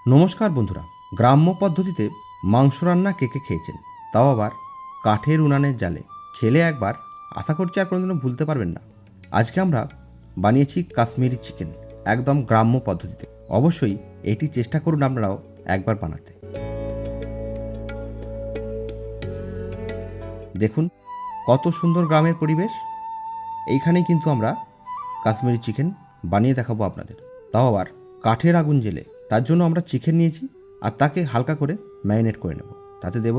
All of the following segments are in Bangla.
নমস্কার বন্ধুরা, গ্রাম্য পদ্ধতিতে মাংস রান্না কে কে খেয়েছেন, তাও আবার কাঠের উনানের জালে। খেলে একবার, আশা করছি আর কোনোদিনও ভুলতে পারবেন না। আজকে আমরা বানিয়েছি কাশ্মীরি চিকেন, একদম গ্রাম্য পদ্ধতিতে। অবশ্যই এটি চেষ্টা করুন আপনারাও একবার বানাতে। দেখুন কত সুন্দর গ্রামের পরিবেশ। এইখানেই কিন্তু আমরা কাশ্মীরি চিকেন বানিয়ে দেখাবো আপনাদের, তাও আবার কাঠের আগুন জেলে। তার জন্য আমরা চিকেন নিয়েছি আর তাকে হালকা করে ম্যারিনেট করে নেব। তাতে দেব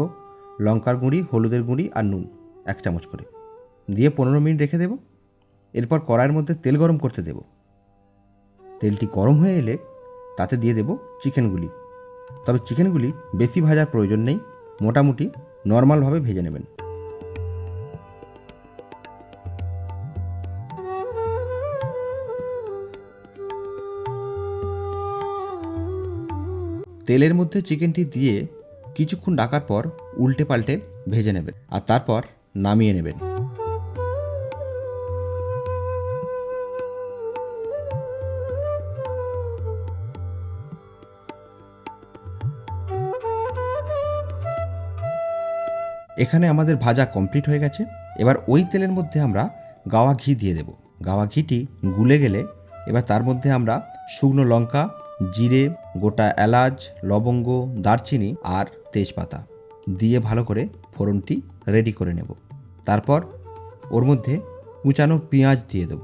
লঙ্কার গুঁড়ি, হলুদের গুঁড়ি আর নুন 1 চামচ করে দিয়ে 15 মিনিট রেখে দেব। এরপর কড়াইয়ের মধ্যে তেল গরম করতে দেব। তেলটি গরম হয়ে এলে তাতে দিয়ে দেব চিকেনগুলি। তবে চিকেনগুলি বেশি ভাজার প্রয়োজন নেই, মোটামুটি নর্মালভাবে ভেজে নেবেন। তেলের মধ্যে চিকেনটি দিয়ে কিছুক্ষণ ঢাকার পর উল্টে পাল্টে ভেজে নেবেন আর তারপর নামিয়ে নেবেন। এখানে আমাদের ভাজা কমপ্লিট হয়ে গেছে। এবার ওই তেলের মধ্যে আমরা গাওয়া ঘি দিয়ে দেব। গাওয়া ঘিটি গুলে গেলে এবার তার মধ্যে আমরা শুকনো লঙ্কা, জিরে, গোটা এলাচ, লবঙ্গ, দারচিনি আর তেজপাতা দিয়ে ভালো করে ফোড়নটি রেডি করে নেব। তারপর ওর মধ্যে কুচানো পেঁয়াজ দিয়ে দেব।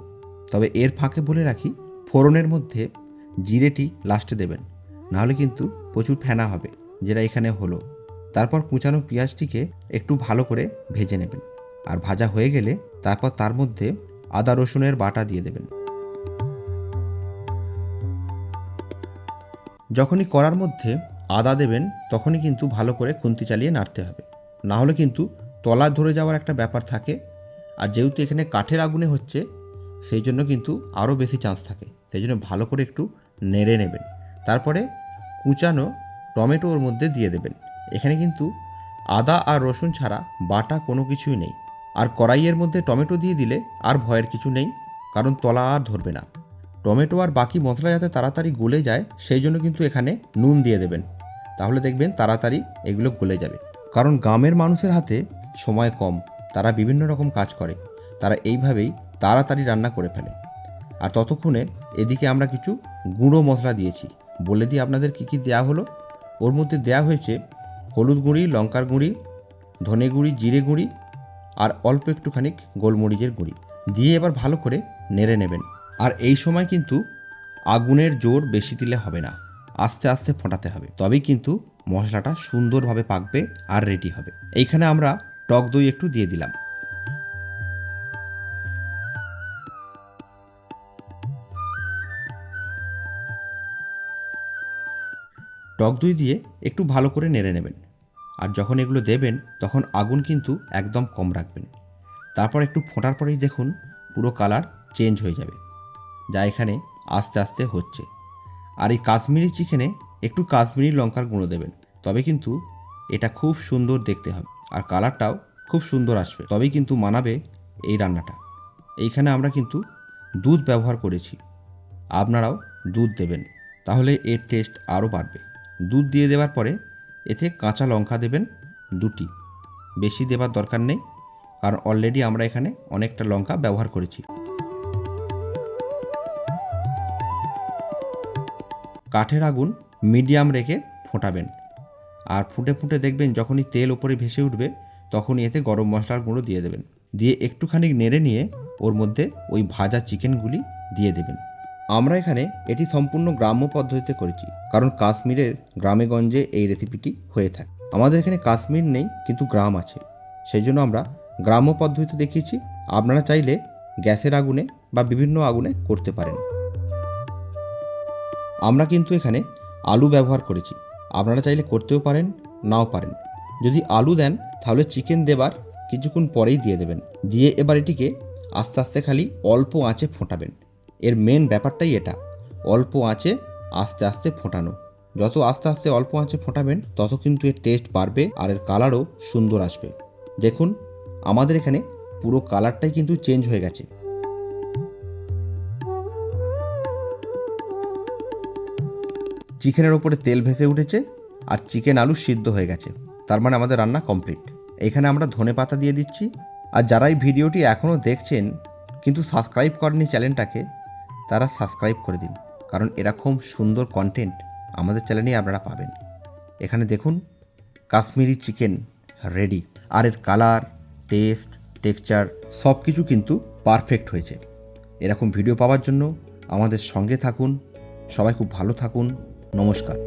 তবে এর ফাঁকে বলে রাখি, ফোড়নের মধ্যে জিরেটি লাস্টে দেবেন, নাহলে কিন্তু প্রচুর ফেনা হবে, যেটা এখানে হলো। তারপর কুচানো পেঁয়াজটিকে একটু ভালো করে ভেজে নেবেন আর ভাজা হয়ে গেলে তারপর তার মধ্যে আদা রসুনের বাটা দিয়ে দেবেন। যখনই কড়ার মধ্যে আদা দেবেন তখনই কিন্তু ভালো করে খুন্তি চালিয়ে নাড়তে হবে, না হলে কিন্তু তলা ধরে যাওয়ার একটা ব্যাপার থাকে। আর যেহেতু এখানে কাঠের আগুনে হচ্ছে, সেই জন্য কিন্তু আরও বেশি চান্স থাকে। সেই জন্য ভালো করে একটু নেড়ে নেবেন। তারপরে কুচানো টমেটো ওর মধ্যে দিয়ে দেবেন। এখানে কিন্তু আদা আর রসুন ছাড়া বাটা কোনো কিছুই নেই। আর কড়াইয়ের মধ্যে টমেটো দিয়ে দিলে আর ভয়ের কিছু নেই, কারণ তলা আর ধরবে না। টমেটো আর বাকি মশলা যাতে তাড়াতাড়ি গলে যায়, সেই জন্য কিন্তু এখানে নুন দিয়ে দেবেন। তাহলে দেখবেন তাড়াতাড়ি এগুলো গলে যাবে। কারণ গ্রামের মানুষের হাতে সময় কম, তারা বিভিন্ন রকম কাজ করে, তারা এইভাবেই তাড়াতাড়ি রান্না করে ফেলে। আর ততক্ষণে এদিকে আমরা কিছু গুঁড়ো মশলা দিয়েছি। বলে দিই আপনাদের কী কী দেওয়া হলো। ওর মধ্যে দেওয়া হয়েছে হলুদ গুঁড়ি, লঙ্কার গুঁড়ি, ধনে গুঁড়ি, জিরে গুঁড়ি আর অল্প একটুখানি গোলমরিচের গুঁড়ি দিয়ে এবার ভালো করে নেড়ে নেবেন। আর এই সময় কিন্তু আগুনের জোর বেশি দিলে হবে না, আস্তে আস্তে ফোটাতে হবে, তবেই কিন্তু মশলাটা সুন্দরভাবে পাকবে আর রেডি হবে। এইখানে আমরা টক দই একটু দিয়ে দিলাম। টক দই দিয়ে একটু ভালো করে নেড়ে নেবেন। আর যখন এগুলো দেবেন তখন আগুন কিন্তু একদম কম রাখবেন। তারপর একটু ফোটার পরেই দেখুন পুরো কালার চেঞ্জ হয়ে যাবে, যা এখানে আস্তে আস্তে হচ্ছে। আর এই কাশ্মীরি চিকেনে একটু কাশ্মীরি লঙ্কার গুঁড়ো দেবেন, তবে কিন্তু এটা খুব সুন্দর দেখতে হবে আর কালারটাও খুব সুন্দর আসবে, তবেই কিন্তু মানাবে এই রান্নাটা। এইখানে আমরা কিন্তু দুধ ব্যবহার করেছি, আপনারাও দুধ দেবেন, তাহলে এর টেস্ট আরও বাড়বে। দুধ দিয়ে দেওয়ার পরে এতে কাঁচা লঙ্কা দেবেন 2টি, বেশি দেবার দরকার নেই, কারণ অলরেডি আমরা এখানে অনেকটা লঙ্কা ব্যবহার করেছি। কাঠের আগুন মিডিয়াম রেখে ফোটাবেন। আর ফুটে ফুটে দেখবেন যখনই তেল ওপরে ভেসে উঠবে, তখনই এতে গরম মশলার গুঁড়ো দিয়ে দেবেন। দিয়ে একটুখানি নেড়ে নিয়ে ওর মধ্যে ওই ভাজা চিকেনগুলি দিয়ে দেবেন। আমরা এখানে এটি সম্পূর্ণ গ্রাম্য পদ্ধতিতে করেছি, কারণ কাশ্মীরের গ্রামেগঞ্জে এই রেসিপিটি হয়ে থাকে। আমাদের এখানে কাশ্মীর নেই, কিন্তু গ্রাম আছে, সেই জন্য আমরা গ্রাম্য পদ্ধতিতে দেখিয়েছি। আপনারা চাইলে গ্যাসের আগুনে বা বিভিন্ন আগুনে করতে পারেন। আমরা কিন্তু এখানে আলু ব্যবহার করেছি, আপনারা চাইলে করতেও পারেন, নাও পারেন। যদি আলু দেন তাহলে চিকেন দেবার কিছুক্ষণ পরেই দিয়ে দেবেন। দিয়ে এবার এটিকে আস্তে আস্তে খালি অল্প আঁচে ফোটাবেন। এর মেন ব্যাপারটাই এটা, অল্প আঁচে আস্তে আস্তে ফোটানো। যত আস্তে আস্তে অল্প আঁচে ফোটাবেন তত কিন্তু এর টেস্ট বাড়বে আর এর কালারও সুন্দর আসবে। দেখুন আমাদের এখানে পুরো কালারটাই কিন্তু চেঞ্জ হয়ে গেছে। চিকেনের ওপরে তেল ভেসে উঠেছে আর চিকেন আলু সিদ্ধ হয়ে গেছে। তার মানে আমাদের রান্না কমপ্লিট। এখানে আমরা ধনেপাতা দিয়ে দিচ্ছি। আর যারা এই ভিডিওটি এখনও দেখছেন কিন্তু সাবস্ক্রাইব করেনি চ্যানেলটাকে, তারা সাবস্ক্রাইব করে দিন, কারণ এরকম সুন্দর কন্টেন্ট আমাদের চ্যানেলেই আপনারা পাবেন। এখানে দেখুন কাশ্মীরি চিকেন রেডি, আর এর কালার, টেস্ট, টেক্সচার সব কিছু কিন্তু পারফেক্ট হয়েছে। এরকম ভিডিও পাওয়ার জন্য আমাদের সঙ্গে থাকুন। সবাই খুব ভালো থাকুন। নমস্কার।